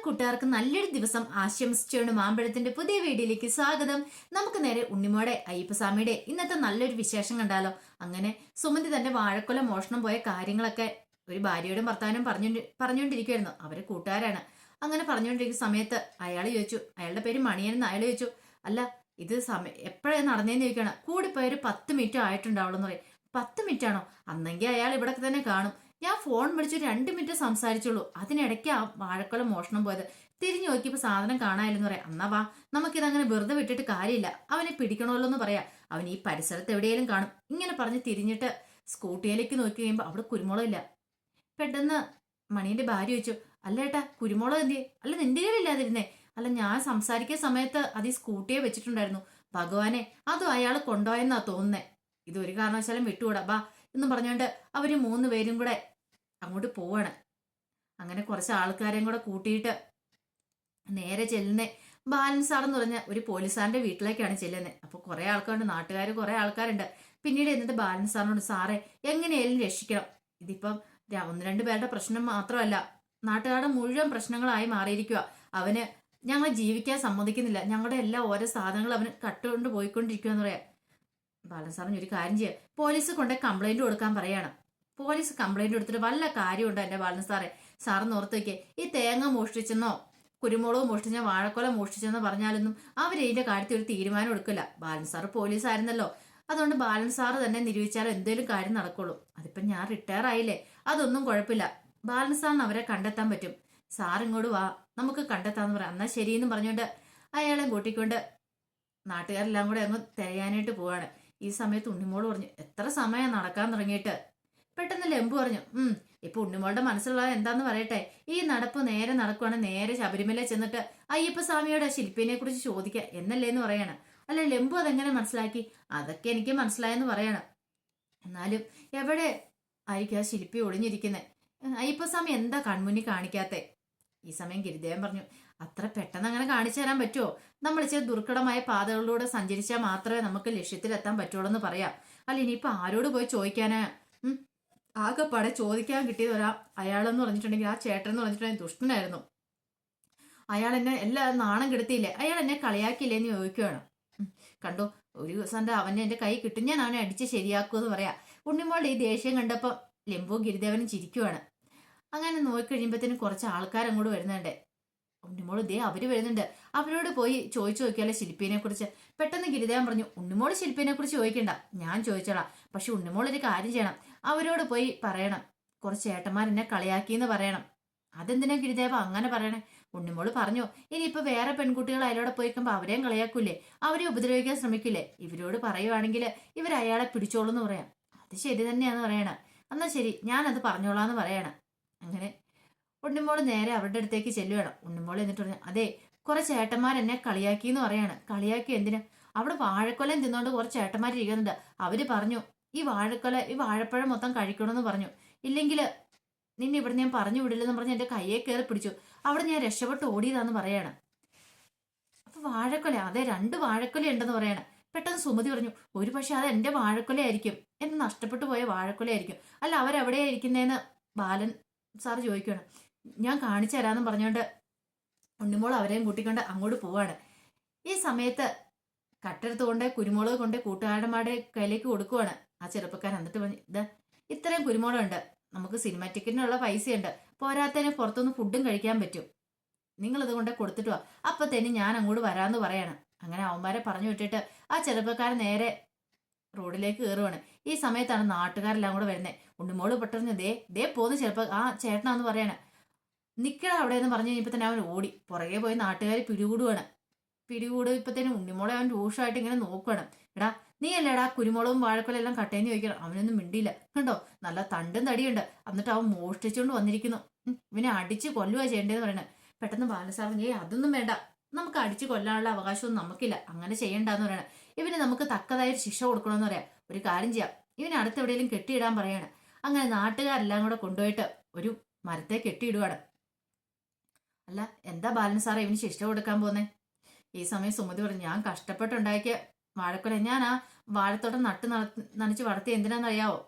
കൂട്ടുകാർക്ക് നല്ലൊരു ദിവസം ആശംസിച്ചുകൊണ്ട് മാമ്പഴത്തിന്റെ പുതിയ വീഡിയോയിലേക്ക് സ്വാഗതം. നമുക്ക് നേരെ ഉണ്ണിമോടെ അയ്യപ്പസ്വാമിയുടെ ഇന്നത്തെ നല്ലൊരു വിശേഷം കണ്ടാലോ. അങ്ങനെ സുമതി തന്റെ വാഴക്കൊല മോഷണം പോയ കാര്യങ്ങളൊക്കെ ഒരു ഭാര്യയോടും ഭർത്താവിനും പറഞ്ഞുകൊണ്ടിരിക്കുവായിരുന്നു. അവരെ കൂട്ടുകാരാണ്. അങ്ങനെ പറഞ്ഞുകൊണ്ടിരിക്കുന്ന സമയത്ത് അയാൾ ചോദിച്ചു, അയാളുടെ പേര് മണിയനെന്ന്. അയാൾ ചോദിച്ചു, അല്ല ഇത് എപ്പോഴാണ് നടന്നേന്ന് ചോദിക്കണം. കൂടിപ്പോയ ഒരു 10 മിനിറ്റ് ആയിട്ടുണ്ടാവുള്ളൂ എന്ന് പറയും. 10 മിനിറ്റ് ആണോ? അന്നെങ്കിൽ അയാൾ ഇവിടെ തന്നെ കാണും. ഞാൻ ഫോൺ വിളിച്ചു 2 മിനിറ്റ് സംസാരിച്ചുള്ളൂ. അതിനിടയ്ക്ക് ആ വാഴക്കൊല മോഷണം പോയത്. തിരിഞ്ഞു നോക്കിയപ്പോ സാധനം കാണാനില്ലെന്ന് പറയാം. എന്നാ വാ, നമുക്കിതങ്ങനെ വെറുതെ വിട്ടിട്ട് കാര്യമില്ല. അവനെ പിടിക്കണമല്ലോ എന്ന് പറയാ. അവൻ ഈ പരിസരത്ത് എവിടെയെങ്കിലും കാണും. ഇങ്ങനെ പറഞ്ഞ് തിരിഞ്ഞിട്ട് സ്കൂട്ടിയിലേക്ക് നോക്കി കഴിയുമ്പോൾ അവിടെ കുരുമുളകില്ല. പെട്ടെന്ന് മണീന്റെ ഭാര്യ ചോദിച്ചു, അല്ല ഏട്ടാ കുരുമുളക് എന്തിയെ? അല്ല നിന്റെ കയ്യിലില്ലാതിരുന്നേ? അല്ല ഞാൻ സംസാരിക്കുന്ന സമയത്ത് അത് ഈ സ്കൂട്ടിയെ വെച്ചിട്ടുണ്ടായിരുന്നു. ഭഗവാനെ, അതും അയാൾ കൊണ്ടുപോയെന്നാ തോന്നുന്നേ. ഇത് ഒരു കാരണവശാലും വിട്ടുകൂടാ, ബാ എന്നും പറഞ്ഞുകൊണ്ട് അവര് 3 പേരും കൂടെ അങ്ങോട്ട് പോവാണ്. അങ്ങനെ കുറച്ച് ആൾക്കാരെയും കൂടെ കൂട്ടിയിട്ട് നേരെ ചെല്ലുന്നേ ബാലൻ സാർ എന്ന് പറഞ്ഞ ഒരു പോലീസുകാരന്റെ വീട്ടിലേക്കാണ് ചെല്ലുന്നത്. അപ്പൊ കുറെ ആൾക്കാരുണ്ട്, നാട്ടുകാർ കുറെ ആൾക്കാരുണ്ട്. പിന്നീട് എന്നിട്ട് ബാലൻ സാറിനോട്, സാറേ എങ്ങനെയായാലും രക്ഷിക്കണം. ഇതിപ്പം 1-2 പേരുടെ പ്രശ്നം മാത്രമല്ല, നാട്ടുകാരുടെ മുഴുവൻ പ്രശ്നങ്ങളായി മാറിയിരിക്കുക. അവന് ഞങ്ങൾ ജീവിക്കാൻ സമ്മതിക്കുന്നില്ല. ഞങ്ങളുടെ എല്ലാ ഓരോ സാധനങ്ങളും അവന് കട്ടുകൊണ്ട് പോയിക്കൊണ്ടിരിക്കുക എന്ന് പറയാം. ബാലൻ സാറിന് ഒരു കാര്യം ചെയ്യുക, പോലീസ് കൊണ്ട് കംപ്ലൈന്റ് കൊടുക്കാൻ പറയാണ്. പോലീസ് കംപ്ലൈന്റ് കൊടുത്തിട്ട് വല്ല കാര്യമുണ്ടോ എന്റെ ബാലൻ സാറേ? സാറിന് ഓർത്ത് വയ്ക്കേ, ഈ തേങ്ങ മോഷ്ടിച്ചെന്നോ കുരുമുളക് മോഷ്ടിച്ചോ വാഴക്കൊല മോഷ്ടിച്ചെന്നോ പറഞ്ഞാലൊന്നും അവരിതിന്റെ കാര്യത്തിൽ ഒരു തീരുമാനം എടുക്കില്ല. ബാലൻ സാർ പോലീസ് ആയിരുന്നല്ലോ, അതുകൊണ്ട് ബാലൻ സാറ് തന്നെ നിരൂപിച്ചാലും എന്തേലും കാര്യം നടക്കുള്ളൂ. അതിപ്പം ഞാൻ റിട്ടയർ ആയില്ലേ, അതൊന്നും കുഴപ്പമില്ല. ബാലൻ സാറിന് അവരെ കണ്ടെത്താൻ പറ്റും. സാർ ഇങ്ങോട്ട് വാ, നമുക്ക് കണ്ടെത്താന്ന് പറയാം. എന്നാ ശരിയെന്ന് പറഞ്ഞുകൊണ്ട് അയാളെ കൂട്ടിക്കൊണ്ട് നാട്ടുകാരെല്ലാം കൂടെ അങ്ങ് തിരയാനായിട്ട് പോവാണ്. ഈ സമയത്ത് ഉണ്ണിമോള് പറഞ്ഞു, എത്ര സമയം നടക്കാൻ തുടങ്ങിയിട്ട്? പെട്ടെന്ന് ലംബു പറഞ്ഞു, ഇപ്പൊ ഉണ്ണിമോളുടെ മനസ്സിലുള്ളത് എന്താന്ന് പറയട്ടെ. ഈ നടപ്പ് നേരെ നടക്കുവാണ്, നേരെ ശബരിമല ചെന്നിട്ട് അയ്യപ്പസ്വാമിയുടെ ശില്പിനെ കുറിച്ച് ചോദിക്കുക എന്നല്ലേ എന്ന് പറയാണ്. അല്ല ലംബു അതെങ്ങനെ മനസ്സിലാക്കി? അതൊക്കെ എനിക്ക് മനസ്സിലായെന്ന് പറയാണ്. എന്നാലും എവിടെ ആയിരിക്കും ആ ശില്പി ഒളിഞ്ഞിരിക്കുന്നത്? അയ്യപ്പസ്വാമി എന്താ കൺമുന്നിൽ കാണിക്കാത്തെ? ഈ സമയം ഗിരിദേവൻ പറഞ്ഞു, അത്ര പെട്ടെന്ന് അങ്ങനെ കാണിച്ചു തരാൻ പറ്റുമോ? നമ്മൾ ചില ദുർഘടമായ പാതകളിലൂടെ സഞ്ചരിച്ചാൽ മാത്രമേ നമുക്ക് ലക്ഷ്യത്തിലെത്താൻ പറ്റുള്ളൂ എന്ന് പറയാം. അല്ല ഇനിയിപ്പൊ ആരോട് പോയി ചോദിക്കാനാ? ആകെപ്പാടെ ചോദിക്കാൻ കിട്ടിയത് അയാളെന്ന് പറഞ്ഞിട്ടുണ്ടെങ്കിൽ, ആ ചേട്ടൻ എന്ന് പറഞ്ഞിട്ടുണ്ടെങ്കിൽ ദുഷ്ടനായിരുന്നു. അയാൾ എന്നെ എല്ലാം നാണം കെടുത്തിയില്ലേ, അയാൾ എന്നെ കളിയാക്കിയില്ലേ എന്ന് ചോദിക്കുകയാണ്. കണ്ടോ, ഒരു ദിവസം അവനെ എന്റെ കൈ കിട്ടും, ഞാൻ അവനെ അടിച്ച് ശരിയാക്കുമെന്ന് പറയാ. ഉണ്ണിമോളുടെ ഈ ദേഷ്യം കണ്ടപ്പോൾ ലംബു ഗിരിദേവനും ചിരിക്കുവാണ്. അങ്ങനെ നോക്കിക്കഴിയുമ്പോഴത്തേനും കുറച്ച് ആൾക്കാരങ്ങോട്ട് വരുന്നുണ്ട്. ഉണ്ണിമോള് ദേ അവര് വരുന്നുണ്ട്, അവരോട് പോയി ചോദിച്ചു നോക്കിയാലോ ശില്പിനെ കുറിച്ച്. പെട്ടെന്ന് ഗിരിദേവൻ പറഞ്ഞു, ഉണ്ണിമോള് ശില്പിനെ കുറിച്ച് ചോദിക്കണ്ട, ഞാൻ ചോദിച്ചോളാം. പക്ഷെ ഉണ്ണിമോളൊരു കാര്യം ചെയ്യണം, അവരോട് പോയി പറയണം കുറച്ച് ഏട്ടന്മാർ എന്നെ കളിയാക്കിന്ന് പറയണം. അതെന്തിനാ ഗിരിദേവ അങ്ങനെ പറയണേ? ഉണ്ണിമോള് പറഞ്ഞു, ഇനിയിപ്പോ വേറെ പെൺകുട്ടികൾ അയാളോടെ പോയിക്കുമ്പോ അവരെയും കളിയാക്കൂലേ, അവരെ ഉപദ്രവിക്കാൻ ശ്രമിക്കില്ലേ? ഇവരോട് പറയുവാണെങ്കിൽ ഇവർ അയാളെ പിടിച്ചോളൂന്ന് പറയാം. അത് ശരി തന്നെയാന്ന് പറയണ. എന്നാ ശരി, ഞാനത് പറഞ്ഞോളാന്ന് പറയണ. അങ്ങനെ ഉണ്ണിമോള് നേരെ അവരുടെ അടുത്തേക്ക് ചെല്ലുകയാണ്. ഉണ്ണിമോള് എന്നിട്ട് പറഞ്ഞു, അതെ കുറച്ച് ഏട്ടന്മാർ എന്നെ കളിയാക്കി എന്ന് പറയാണ്. കളിയാക്കി എന്തിനാ? അവിടെ വാഴക്കൊലയും തിന്നോണ്ട് കുറച്ച് ഏട്ടന്മാർ ഇരിക്കുന്നുണ്ട്. അവര് പറഞ്ഞു, ഈ വാഴപ്പഴം മൊത്തം കഴിക്കണമെന്ന് പറഞ്ഞു, ഇല്ലെങ്കിൽ നിന്നെ ഇവിടെ ഞാൻ പറഞ്ഞു വിടില്ലെന്ന് പറഞ്ഞ് എന്റെ കയ്യെ കയറി പിടിച്ചു. അവിടെ ഞാൻ രക്ഷപ്പെട്ട് ഓടിയതാന്ന് പറയാണ്. അപ്പൊ വാഴക്കൊല, അതെ 2 വാഴക്കൊല ഉണ്ടെന്ന് പറയാണ്. പെട്ടെന്ന് സുമതി പറഞ്ഞു, ഒരു പക്ഷെ അത് എന്റെ വാഴക്കൊലയായിരിക്കും, എന്നെ നഷ്ടപ്പെട്ടു പോയ വാഴക്കൊലയായിരിക്കും. അല്ല അവരെവിടെയാ ഇരിക്കുന്നതെന്ന് ബാലൻ സാർ ചോദിക്കുകയാണ്. ഞാൻ കാണിച്ചു തരാമെന്ന് പറഞ്ഞുകൊണ്ട് ഉണ്ണിമോൾ അവരെയും കൂട്ടിക്കൊണ്ട് അങ്ങോട്ട് പോവാണ്. ഈ സമയത്ത് കട്ടെടുത്ത് കൊണ്ട് കുരുമുളക് കൊണ്ട് കൂട്ടുകാരന്മാരുടെ കയ്യിലേക്ക് കൊടുക്കുവാണ് ആ ചെറുപ്പക്കാരൻ. എന്നിട്ട് പറഞ്ഞു, ഇത് ഇത്രയും കുരുമുളകുണ്ട്, നമുക്ക് സിനിമ ടിക്കറ്റിനുള്ള പൈസയുണ്ട്, പോരാത്തതിന് പുറത്തുനിന്ന് ഫുഡും കഴിക്കാൻ പറ്റും, നിങ്ങളിത് കൊണ്ട് കൊടുത്തിട്ട് വാ, അപ്പത്തേനും ഞാൻ അങ്ങോട്ട് വരാമെന്ന് പറയാണ്. അങ്ങനെ അവന്മാരെ പറഞ്ഞു വിട്ടിട്ട് ആ ചെറുപ്പക്കാരൻ നേരെ റോഡിലേക്ക് കയറുവാണ്. ഈ സമയത്താണ് നാട്ടുകാരെല്ലാം കൂടെ വരുന്നത്. ഉണ്ണിമോള് പെട്ടെന്ന് ദേ പോന്ന് ആ ചേട്ടനാന്ന് പറയാണ്. നിക്കട അവിടെ എന്ന് പറഞ്ഞു കഴിഞ്ഞപ്പോ തന്നെ അവൻ ഓടി പുറകെ പോയി നാട്ടുകാർ പിടികൂടിയപ്പോഴത്തേനും ഉണ്ണിമോളെ അവൻ രൂക്ഷമായിട്ട് ഇങ്ങനെ നോക്കുകയാണ്. എടാ നീ അല്ലേടാ കുരുമുളകും വാഴക്കൊലം എല്ലാം കട്ടേന്ന് ചോദിക്കണം. അവനൊന്നും മിണ്ടിയില്ല. കണ്ടോ, നല്ല തണ്ടും തടിയുണ്ട്, എന്നിട്ട് അവൻ മോഷ്ടിച്ചുകൊണ്ട് വന്നിരിക്കുന്നു. ഇവനെ അടിച്ച് കൊല്ലുക ചെയ്യേണ്ടതെന്ന് പറയണേ. പെട്ടെന്ന് ബാലസാറിന്, അതൊന്നും വേണ്ട, നമുക്ക് അടിച്ചു കൊല്ലാനുള്ള അവകാശമൊന്നും നമുക്കില്ല, അങ്ങനെ ചെയ്യണ്ടെന്ന് പറയണേ. ഇവന് നമുക്ക് തക്കതായ ഒരു ശിക്ഷ കൊടുക്കണമെന്ന് പറയാം. ഒരു കാര്യം ചെയ്യാം, ഇവനെ അടുത്തെവിടെയെങ്കിലും കെട്ടിയിടാൻ പറയാണ്. അങ്ങനെ നാട്ടുകാരെല്ലാം കൂടെ കൊണ്ടുപോയിട്ട് ഒരു മരത്തെ കെട്ടിയിടുവാണ്. അല്ല എന്താ ബാലൻ സാറേ ഇവന് ശിക്ഷ കൊടുക്കാൻ പോന്നേ? ഈ സമയം സുമതി പറഞ്ഞു, ഞാൻ കഷ്ടപ്പെട്ടുണ്ടാക്കിയ വാഴക്കൊല ഞാൻ ആ വാഴത്തോട്ടം നനച്ച് വളർത്തി എന്തിനാണെന്നറിയാവോ?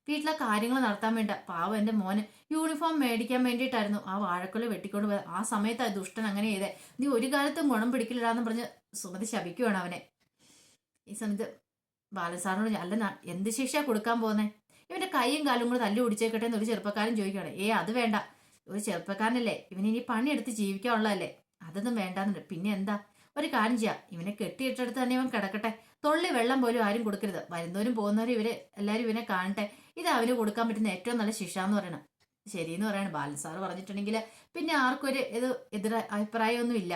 വീട്ടിലെ കാര്യങ്ങൾ നടത്താൻ വേണ്ട. പാവം എന്റെ മോന് യൂണിഫോം മേടിക്കാൻ വേണ്ടിയിട്ടായിരുന്നു ആ വാഴക്കൊല വെട്ടിക്കൊണ്ട് പോയത്. ആ സമയത്ത് ആ ദുഷ്ടൻ അങ്ങനെ ചെയ്തേ. നീ ഒരു കാലത്തും ഗുണം പിടിക്കില്ലാന്ന് പറഞ്ഞ് സുമതി ശപിക്കുവാണ് അവനെ. ഈ സമയത്ത് ബാലസാറിനോട് അല്ല എന്ത് ശിക്ഷ കൊടുക്കാൻ പോകുന്നേ? ഇവന്റെ കൈയും കാലും കൂടെ തല്ലി ഒടിച്ചേക്കട്ടെ എന്ന് ഒരു ചെറുപ്പക്കാരൻ ചോദിക്കുകയാണ്. അത് വേണ്ട, ഒരു ചെറുപ്പക്കാരനല്ലേ, ഇവന് ഇനി പണിയെടുത്ത് ജീവിക്കാനുള്ളതല്ലേ, അതൊന്നും വേണ്ടാന്നുണ്ട്. പിന്നെ എന്താ, ഒരു കാര്യം ചെയ്യാം, ഇവനെ കെട്ടിയിട്ടടുത്ത് തന്നെ ഇവൻ കിടക്കട്ടെ. തൊള്ളി വെള്ളം പോലും ആരും കൊടുക്കരുത്. വരുന്നവരും പോകുന്നവരും എല്ലാവരും ഇവനെ കാണട്ടെ. ഇത് അവന് കൊടുക്കാൻ പറ്റുന്ന ഏറ്റവും നല്ല ശിക്ഷ എന്ന് പറയണം. ശരിയെന്ന് പറയാണ് ബാലസാറ് പറഞ്ഞിട്ടുണ്ടെങ്കിൽ പിന്നെ ആർക്കും ഒരു അഭിപ്രായമൊന്നുമില്ല.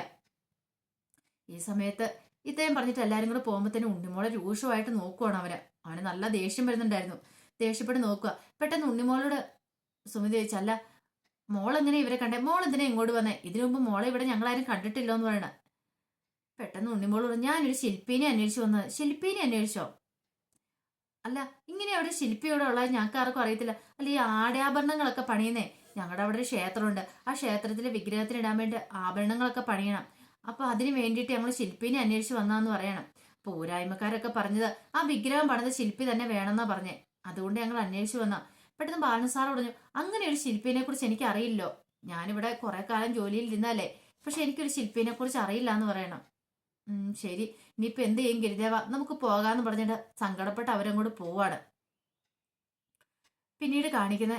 ഈ സമയത്ത് ഇത്രയും പറഞ്ഞിട്ട് എല്ലാവരും കൂടെ പോകുമ്പോൾ തന്നെ ഉണ്ണിമോളെ രൂക്ഷമായിട്ട് നോക്കുവാണ് അവന് നല്ല ദേഷ്യം വരുന്നുണ്ടായിരുന്നു. ദേഷ്യപ്പെട്ട് നോക്കുക. പെട്ടെന്ന് ഉണ്ണിമോളോട് സുമതി ചോദിച്ചല്ല, മോളെങ്ങനെ ഇവരെ കണ്ടേ? മോളെന്തിനാ ഇങ്ങോട്ട് വന്നേ? ഇതിനു മുമ്പ് മോളെ ഇവിടെ ഞങ്ങളാരും കണ്ടിട്ടില്ലോ എന്ന് പറയണ. പെട്ടെന്ന് ഉണ്ണിമോള് പറഞ്ഞു, ഞാനൊരു ശില്പീനെ അന്വേഷിച്ചു വന്നത്. ശില്പീനെ അന്വേഷിച്ചോ? അല്ല, ഇങ്ങനെ അവിടെ ശില്പി ഇവിടെ ഉള്ളത് ഞങ്ങൾക്ക് ആർക്കും അറിയത്തില്ല. അല്ല, ഈ ആടയാഭരണങ്ങളൊക്കെ പണിയുന്നേ, ഞങ്ങളുടെ അവിടെ ഒരു ക്ഷേത്രമുണ്ട്. ആ ക്ഷേത്രത്തിലെ വിഗ്രഹത്തിന് ഇടാൻ വേണ്ടി ആഭരണങ്ങളൊക്കെ പണിയണം. അപ്പൊ അതിന് വേണ്ടിയിട്ട് ഞങ്ങൾ ശില്പീനെ അന്വേഷിച്ച് വന്നാന്ന് പറയണം. അപ്പൊ ഊരായ്മക്കാരൊക്കെ പറഞ്ഞത് ആ വിഗ്രഹം പണിത ശില്പി തന്നെ വേണമെന്നാ പറഞ്ഞേ. അതുകൊണ്ട് ഞങ്ങൾ അന്വേഷിച്ചു വന്നാ. പെട്ടെന്ന് ബാലൻ സാർ പറഞ്ഞു, അങ്ങനെ ഒരു ശില്പിനെ കുറിച്ച് എനിക്ക് അറിയില്ലോ. ഞാനിവിടെ കുറെ കാലം ജോലിയിൽ ഇരുന്നല്ലേ, പക്ഷെ എനിക്കൊരു ശില്പിനെ കുറിച്ച് അറിയില്ല എന്ന് പറയണം. ശരി, ഇനിയിപ്പൊ എന്ത് ചെയ്യും ഗിരിദേവ, നമുക്ക് പോകാന്ന് പറഞ്ഞിട്ട് സങ്കടപ്പെട്ട് അവരങ്ങോട്ട് പോവാണ്. പിന്നീട് കാണിക്കുന്ന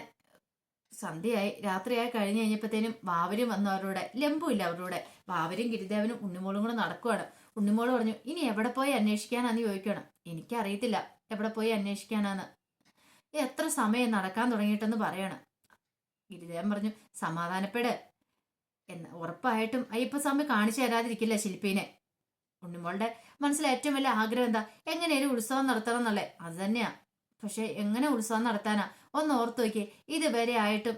സന്ധ്യയായി, രാത്രിയായി കഴിഞ്ഞു കഴിഞ്ഞപ്പോഴത്തേനും വാവരും വന്നു അവരുടെ. ലംബുമില്ല അവരുടെ. വാവരും ഗിരിദേവനും ഉണ്ണിമോളും കൂടെ നടക്കുവാണ്. ഉണ്ണിമോള് പറഞ്ഞു, ഇനി എവിടെ പോയി അന്വേഷിക്കാനാന്ന് ചോദിക്കണം. എനിക്കറിയത്തില്ല എവിടെ പോയി അന്വേഷിക്കാനാന്ന്. എത്ര സമയം നടക്കാൻ തുടങ്ങിയിട്ടെന്ന് പറയാണ്. ഗിരിദേവൻ പറഞ്ഞു, സമാധാനപ്പെട്, ഉറപ്പായിട്ടും അയ്യപ്പസ്വാമി കാണിച്ചു തരാതിരിക്കില്ല ശില്പീനെ. ഉണ്ണിമോളുടെ മനസ്സിൽ ഏറ്റവും വലിയ ആഗ്രഹം എന്താ, എങ്ങനെ ഒരു ഉത്സവം നടത്തണം എന്നുള്ളേ. അത് തന്നെയാ. പക്ഷെ എങ്ങനെ ഉത്സവം നടത്താനാ? ഒന്ന് ഓർത്തു നോക്കിയേ, ഇതുവരെ ആയിട്ടും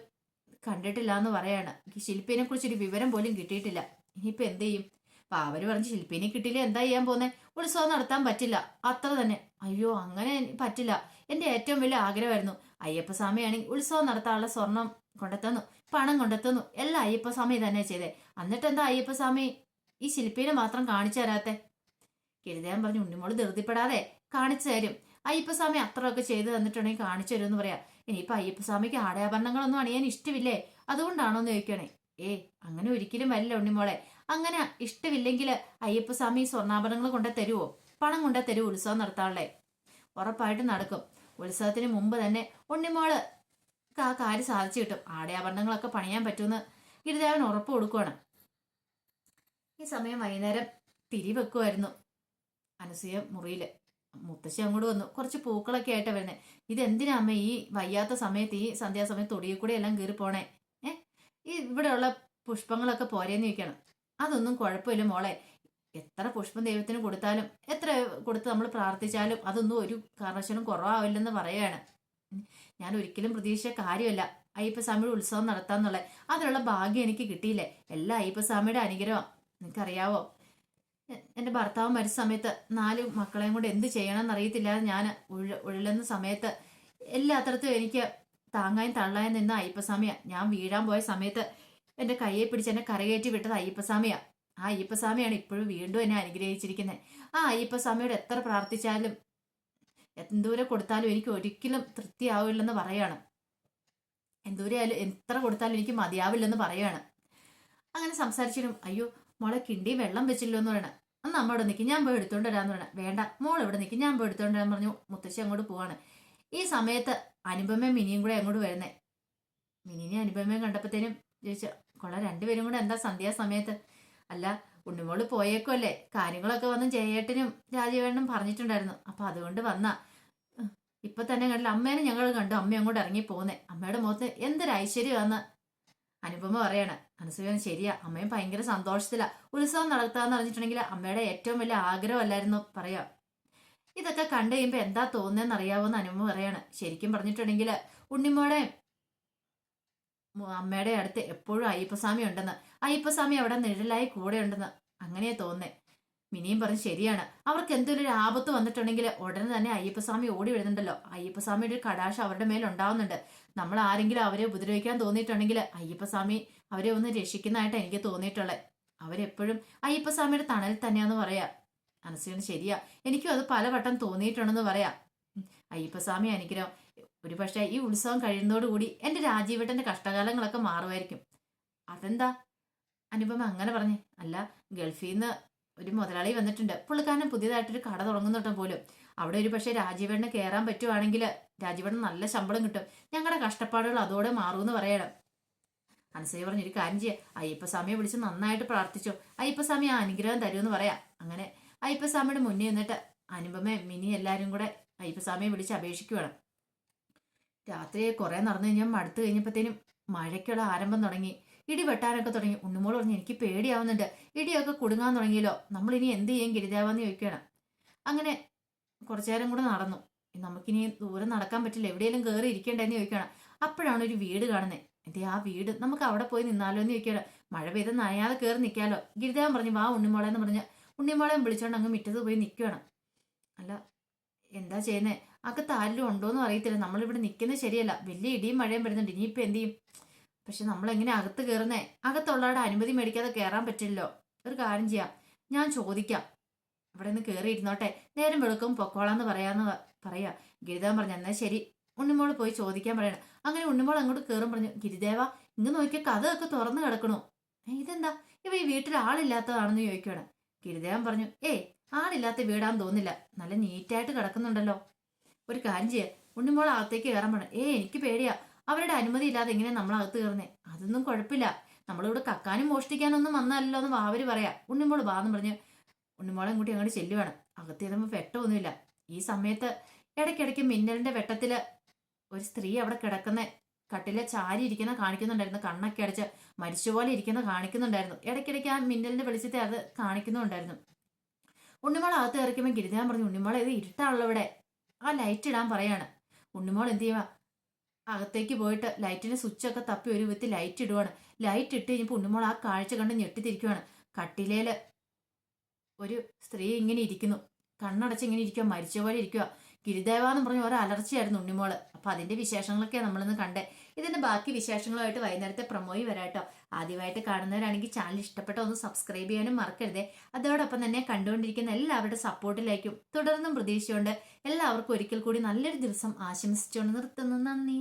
കണ്ടിട്ടില്ല എന്ന് പറയാണ്. ശില്പീനെ കുറിച്ചൊരു വിവരം പോലും കിട്ടിയിട്ടില്ല. ഇനിയിപ്പൊ എന്ത് ചെയ്യും? അപ്പൊ അവര് പറഞ്ഞ്, ശില്പീനെ കിട്ടിയില്ല എന്താ ചെയ്യാൻ പോന്നെ? ഉത്സവം നടത്താൻ പറ്റില്ല, അത്ര തന്നെ. അയ്യോ, അങ്ങനെ പറ്റില്ല. എന്റെ ഏറ്റവും വലിയ ആഗ്രഹമായിരുന്നു. അയ്യപ്പസ്വാമിയാണെങ്കിൽ ഉത്സവം നടത്താനുള്ള സ്വർണം കൊണ്ടെത്തുന്നു, പണം കൊണ്ടെത്തുന്നു, എല്ലാം അയ്യപ്പസ്വാമി തന്നെ ചെയ്തേ. എന്നിട്ട് എന്താ അയ്യപ്പസ്വാമി ഈ ശില്പീനെ മാത്രം കാണിച്ചു തരാത്തെ? ഗിരിദേവൻ പറഞ്ഞു, ഉണ്ണിമോള് ധൃതിപ്പെടാതെ കാണിച്ചു തരും. അയ്യപ്പസ്വാമി അത്രയൊക്കെ ചെയ്തു തന്നിട്ടുണ്ടെങ്കിൽ കാണിച്ചു തരുമെന്ന് പറയാ. ഇനിയിപ്പൊ അയ്യപ്പസ്വാമിക്ക് ആടയാഭരണങ്ങളൊന്നും അണിയാൻ ഇഷ്ടമില്ലേ, അതുകൊണ്ടാണോ എന്ന് ചോദിക്കണേ. അങ്ങനെ ഒരിക്കലും വരില്ല ഉണ്ണിമോളെ. അങ്ങനെ ഇഷ്ടമില്ലെങ്കിൽ അയ്യപ്പസ്വാമി സ്വർണ്ണാഭരണങ്ങൾ കൊണ്ടേ തരുവോ? പണം കൊണ്ടേ തരുവോ ഉത്സവം നടത്താനുള്ളേ? ഉറപ്പായിട്ട് നടക്കും. ഉത്സവത്തിന് മുമ്പ് തന്നെ ഉണ്ണിമോള് ആ കാര്യം സാധിച്ചു കിട്ടും. ആടയാഭരണങ്ങളൊക്കെ പണിയാൻ പറ്റുമെന്ന് ഗിരിദേവൻ ഉറപ്പ് കൊടുക്കുവാണ്. ഈ സമയം വൈകുന്നേരം തിരി വെക്കുമായിരുന്നു അനസൂയ മുറിയില്. മുത്തശ്ശി അങ്ങോട്ട് വന്നു. കുറച്ച് പൂക്കളൊക്കെ ആയിട്ട് വരുന്നേ. ഇതെന്തിനാ അമ്മ ഈ വയ്യാത്ത സമയത്ത്, ഈ സന്ധ്യാസമയത്ത് തൊടിയിൽ കൂടെ എല്ലാം കീറി പോണേ? ഈ ഇവിടെയുള്ള പുഷ്പങ്ങളൊക്കെ പോരേന്ന് ചോദിക്കണം. അതൊന്നും കുഴപ്പമില്ല മോളെ. എത്ര പുഷ്പം ദൈവത്തിന് കൊടുത്താലും, എത്ര കൊടുത്ത് നമ്മൾ പ്രാർത്ഥിച്ചാലും അതൊന്നും ഒരു കാരണവശാലും കുറവാവില്ലെന്ന് പറയാണ്. ഞാൻ ഒരിക്കലും പ്രതീക്ഷിച്ച കാര്യമല്ല അയ്യപ്പസ്വാമിയുടെ ഉത്സവം നടത്താന്നുള്ളത്. അതിനുള്ള ഭാഗ്യം എനിക്ക് കിട്ടിയില്ലേ. എല്ലാ അയ്യപ്പസ്വാമിയുടെ അനുഗ്രഹം. നിനക്കറിയാവോ, എന്റെ ഭർത്താവ് മരിച്ച സമയത്ത് 4 മക്കളെയും കൊണ്ട് എന്ത് ചെയ്യണം എന്നറിയത്തില്ലാതെ ഞാൻ ഉഴലുന്ന സമയത്ത് എല്ലാത്തരത്തും എനിക്ക് താങ്ങായും തള്ളായും നിന്ന അയ്യപ്പസ്വാമിയാ. ഞാൻ വീഴാൻ പോയ സമയത്ത് എന്റെ കയ്യെ പിടിച്ച് എന്നെ കരകയറ്റി വിട്ടത് അയ്യപ്പസ്വാമിയാ. ആ അയ്യപ്പസ്വാമിയാണ് ഇപ്പോഴും വീണ്ടും എന്നെ അനുഗ്രഹിച്ചിരിക്കുന്നത്. ആ അയ്യപ്പസ്വാമിയോട് എത്ര പ്രാർത്ഥിച്ചാലും എന്തോരം കൊടുത്താലും എനിക്ക് ഒരിക്കലും തൃപ്തിയാവില്ലെന്ന് പറയാണ്. എന്തോരം എത്ര കൊടുത്താലും എനിക്ക് മതിയാവില്ലെന്ന് പറയാണ്. അങ്ങനെ സംസാരിച്ചിട്ടും, അയ്യോ മോളെ കിണ്ടി വെള്ളം വെച്ചില്ലോ എന്ന് പറയണ. അന്ന് അമ്മയോട് നിൽക്കും, ഞാൻ പോയി എടുത്തോണ്ട് വരാന്ന് പറയണ. വേണ്ട, മോൾ ഇവിടെ നിൽക്കും, ഞാൻ പോയി എടുത്തോണ്ട് വരാൻ പറഞ്ഞു മുത്തശ്ശി അങ്ങോട്ട് പോവാണ്. ഈ സമയത്ത് അനുപമയും മിനിയും കൂടെ അങ്ങോട്ട് വരുന്നേ. മിനിനെ അനുപമയും കണ്ടപ്പോഴത്തേനും ചോദിച്ചു, കൊള്ളാം, രണ്ടുപേരും കൂടെ എന്താ സന്ധ്യാസമയത്ത്? അല്ല, ഉണ്ണിമോള് പോയേക്കുമല്ലേ, കാര്യങ്ങളൊക്കെ വന്ന് ജയേട്ടനും രാജീവേട്ടനും പറഞ്ഞിട്ടുണ്ടായിരുന്നു. അപ്പൊ അതുകൊണ്ട് വന്നാ. ഇപ്പൊ തന്നെ കണ്ടില്ല, അമ്മേനെ ഞങ്ങൾ കണ്ടു, അമ്മ അങ്ങോട്ട് ഇറങ്ങി പോന്നേ. അമ്മയുടെ മുഖത്ത് എന്തൊരു ഐശ്വര്യമാന്ന് അനുപമ പറയാണ്. അനസൂയ, ശരിയാ, അമ്മയും ഭയങ്കര സന്തോഷത്തിലാ. ഉത്സവം നടത്താന്ന് പറഞ്ഞിട്ടുണ്ടെങ്കിൽ അമ്മയുടെ ഏറ്റവും വലിയ ആഗ്രഹമല്ലായിരുന്നു പറയാ. ഇതൊക്കെ കണ്ടു കഴിയുമ്പോ എന്താ തോന്നുന്നതെന്ന് അറിയാവോന്ന് അനുപമ പറയാണ്. ശരിക്കും പറഞ്ഞിട്ടുണ്ടെങ്കിൽ ഉണ്ണിമോടെ അമ്മയുടെ അടുത്ത് എപ്പോഴും അയ്യപ്പസ്വാമി ഉണ്ടെന്ന്, അയ്യപ്പസ്വാമി അവിടെ നിഴലായി കൂടെ ഉണ്ടെന്ന് അങ്ങനെയാ തോന്നേ. മിനിയും പറഞ്ഞു, ശരിയാണ്, അവർക്ക് എന്തെങ്കിലും ഒരു ആപത്ത് വന്നിട്ടുണ്ടെങ്കിൽ ഉടനെ തന്നെ അയ്യപ്പസ്വാമി ഓടി വരുന്നുണ്ടല്ലോ. അയ്യപ്പസ്വാമിയുടെ ഒരു കടാശം അവരുടെ മേൽ ഉണ്ടാവുന്നുണ്ട്. നമ്മൾ ആരെങ്കിലും അവരെ ഉപദ്രവിക്കാൻ തോന്നിയിട്ടുണ്ടെങ്കിൽ അയ്യപ്പസ്വാമി അവരെ ഒന്ന് രക്ഷിക്കുന്നതായിട്ട് എനിക്ക് തോന്നിയിട്ടുള്ളത്. അവരെപ്പോഴും അയ്യപ്പസ്വാമിയുടെ തണൽ തന്നെയാന്ന് പറയാ. അനസൂയാണ് ശരിയാ, എനിക്കും അത് പലവട്ടം തോന്നിയിട്ടുണ്ടെന്ന് പറയാം. അയ്യപ്പസ്വാമി അനുഗ്രഹം. ഒരു പക്ഷേ ഈ ഉത്സവം കഴിയുന്നതോടുകൂടി എന്റെ രാജീവേട്ടന്റെ കഷ്ടകാലങ്ങളൊക്കെ മാറുമായിരിക്കും. അതെന്താ അനുപമ അങ്ങനെ പറഞ്ഞേ? അല്ല, ഗൾഫിൽ നിന്ന് ഒരു മുതലാളി വന്നിട്ടുണ്ട്. പുള്ളിക്കാരൻ പുതിയതായിട്ടൊരു കട തുടങ്ങുന്നുണ്ട് പോലും. അവിടെ ഒരു പക്ഷേ രാജീവേട്ടന് കയറാൻ പറ്റുവാണെങ്കിൽ രാജീവേട്ടൻ നല്ല ശമ്പളം കിട്ടും. ഞങ്ങളുടെ കഷ്ടപ്പാടുകൾ അതോടെ മാറൂന്ന് പറയണം. അനസൂയ പറഞ്ഞു, ഒരു കാര്യം ചെയ്യാം, അയ്യപ്പസ്വാമിയെ വിളിച്ച് നന്നായിട്ട് പ്രാർത്ഥിച്ചു. അയ്യപ്പസ്വാമി ആ അനുഗ്രഹം തരുമെന്ന് പറയാം. അങ്ങനെ അയ്യപ്പസ്വാമിയുടെ മുന്നിൽ നിന്നിട്ട് അനുപമ മിനി എല്ലാവരും കൂടെ അയ്യപ്പസ്വാമിയെ വിളിച്ച് അപേക്ഷിക്കുവാണ്. രാത്രി കുറെ നടന്നു കഴിഞ്ഞാൽ മടുത്തു കഴിഞ്ഞപ്പോഴത്തേനും മഴയ്ക്കുള്ള ആരംഭം തുടങ്ങി. ഇടി വെട്ടാനൊക്കെ തുടങ്ങി. ഉണ്ണുമോൾ പറഞ്ഞു, എനിക്ക് പേടിയാവുന്നുണ്ട്, ഇടിയൊക്കെ കുടുങ്ങാൻ തുടങ്ങിയല്ലോ, നമ്മൾ ഇനി എന്ത് ചെയ്യും ഗിരിദേവാന്ന് ചോദിക്കണം. അങ്ങനെ കുറച്ചു നേരം കൂടെ നടന്നു. നമുക്കിനി ദൂരം നടക്കാൻ പറ്റില്ല, എവിടെയെങ്കിലും കയറി ഇരിക്കേണ്ടെന്ന് ചോദിക്കണം. അപ്പോഴാണ് ഒരു വീട് കാണുന്നത്. എന്തേ ആ വീട്, നമുക്ക് അവിടെ പോയി നിന്നാലോ എന്ന് ചോദിക്കണം. മഴ പെയ്ത് നനയാതെ കയറി നിൽക്കാലോ. ഗിരിദേവൻ പറഞ്ഞു, വാ ഉണ്ണിമോളെ എന്ന് പറഞ്ഞ് ഉണ്ണിമോളെയും വിളിച്ചോണ്ട് അങ്ങ് മുറ്റത്ത് പോയി നിൽക്കുകയാണ്. അല്ല, എന്താ ചെയ്യുന്നേ? അകത്ത് ആരിലും ഉണ്ടോന്നും അറിയത്തില്ല. നമ്മളിവിടെ നിൽക്കുന്നത് ശരിയല്ല, വലിയ ഇടിയും മഴയും വരുന്നുണ്ട്. ഇനിയിപ്പോൾ എന്ത് ചെയ്യും? പക്ഷെ നമ്മൾ എങ്ങനെ അകത്ത് കയറുന്നേ? അകത്തുള്ളവരുടെ അനുമതി മേടിക്കാതെ കയറാൻ പറ്റില്ലല്ലോ. ഒരു കാര്യം ചെയ്യാം, ഞാൻ ചോദിക്കാം, ഇവിടെ നിന്ന് കയറി ഇരുന്നോട്ടെ, നേരം വെളുക്കും പൊക്കോളാന്ന് പറയാ. ഗിരിദേവൻ പറഞ്ഞു, എന്നാൽ ശരി, ഉണ്ണിമോള് പോയി ചോദിക്കാൻ പറയണം. അങ്ങനെ ഉണ്ണിമോൾ അങ്ങോട്ട് കയറും. പറഞ്ഞു, ഗിരിദേവ ഇങ്ങ് നോക്കിയ കഥയൊക്കെ തുറന്നു കിടക്കണു. ഇതെന്താ, ഇവ ഈ വീട്ടിൽ ആളില്ലാത്തതാണെന്ന് ചോദിക്കണം. ഗിരിദേവൻ പറഞ്ഞു, ആളില്ലാത്ത വീടാന്ന് തോന്നില്ല, നല്ല നീറ്റായിട്ട് കിടക്കുന്നുണ്ടല്ലോ. ഒരു കാര്യം ചെയ്യാം, ഉണ്ണിമോൾ അകത്തേക്ക് കയറാൻ പറഞ്ഞു. എനിക്ക് പേടിയാ, അവരുടെ അനുമതി ഇല്ലാതെ എങ്ങനെ നമ്മൾ അകത്ത് കയറുന്നേ? അതൊന്നും കുഴപ്പമില്ല, നമ്മളിവിടെ കക്കാനും മോഷ്ടിക്കാനൊന്നും വന്നല്ലോ എന്ന് വാവര് പറയാ. ഉണ്ണിമോൾ വാന്ന് പറഞ്ഞ് ഉണ്ണിമോളെ കൂട്ടി അങ്ങോട്ട് ചെല്ലുവാണ്. അകത്ത് ചെല്ലുമ്പോൾ വെട്ടമൊന്നുമില്ല. ഈ സമയത്ത് ഇടയ്ക്കിടയ്ക്ക് മിന്നലിന്റെ വെട്ടത്തില് ഒരു സ്ത്രീ അവിടെ കിടക്കുന്ന കട്ടിലെ ചാരി ഇരിക്കുന്ന കാണിക്കുന്നുണ്ടായിരുന്നു. കണ്ണൊക്കെ അടച്ച് മരിച്ചുപോലെ ഇരിക്കുന്ന കാണിക്കുന്നുണ്ടായിരുന്നു. ഇടയ്ക്കിടയ്ക്ക് ആ മിന്നലിന്റെ വെളിച്ചത്തെ അത് കാണിക്കുന്നുണ്ടായിരുന്നു. ഉണ്ണിമോൾ അകത്ത് ഇറക്കുമ്പോൾ ഗിരിദേവൻ പറഞ്ഞു, ഉണ്ണിമോളെ ഇത് ഇരുട്ടാണല്ലോ ഇവിടെ, ആ ലൈറ്റ് ഇടാൻ പറയാണ്. ഉണ്ണിമോൾ എന്ത് ചെയ്യുക, അകത്തേക്ക് പോയിട്ട് ലൈറ്റിന്റെ സ്വിച്ചൊക്കെ തപ്പി ഒരു വിധത്തിൽ ലൈറ്റ് ഇടുവാണ്. ലൈറ്റ് ഇട്ട് കഴിഞ്ഞപ്പോൾ ഉണ്ണിമോൾ ആ കാഴ്ച കണ്ട് ഞെട്ടിത്തിരിക്കുവാണ്. കട്ടിലേല് ഒരു സ്ത്രീ ഇങ്ങനെ ഇരിക്കുന്നു, കണ്ണടച്ച് ഇങ്ങനെ ഇരിക്കുക, മരിച്ച പോലെ ഇരിക്കുക. ഗിരിദേവ എന്ന് പറഞ്ഞ ഓരോ അലർച്ചയായിരുന്നു ഉണ്ണിമോള്. അപ്പൊ അതിന്റെ വിശേഷങ്ങളൊക്കെയാണ് നമ്മളിന്ന് കണ്ടേ. ഇതിന്റെ ബാക്കി വിശേഷങ്ങളുമായിട്ട് വൈകുന്നേരത്തെ പ്രൊമോയി വരാട്ടോ. ആദ്യമായിട്ട് കാണുന്നവരാണെങ്കിൽ ചാനൽ ഇഷ്ടപ്പെട്ട ഒന്ന് സബ്സ്ക്രൈബ് ചെയ്യാനും മറക്കരുതേ. അതോടൊപ്പം തന്നെ കണ്ടുകൊണ്ടിരിക്കുന്ന എല്ലാവരുടെ സപ്പോർട്ടിലേക്കും തുടർന്നും പ്രതീക്ഷയുണ്ട്. എല്ലാവർക്കും ഒരിക്കൽ കൂടി നല്ലൊരു ദിവസം ആശംസിച്ചുകൊണ്ട് നിർത്തുന്നു. നന്ദി.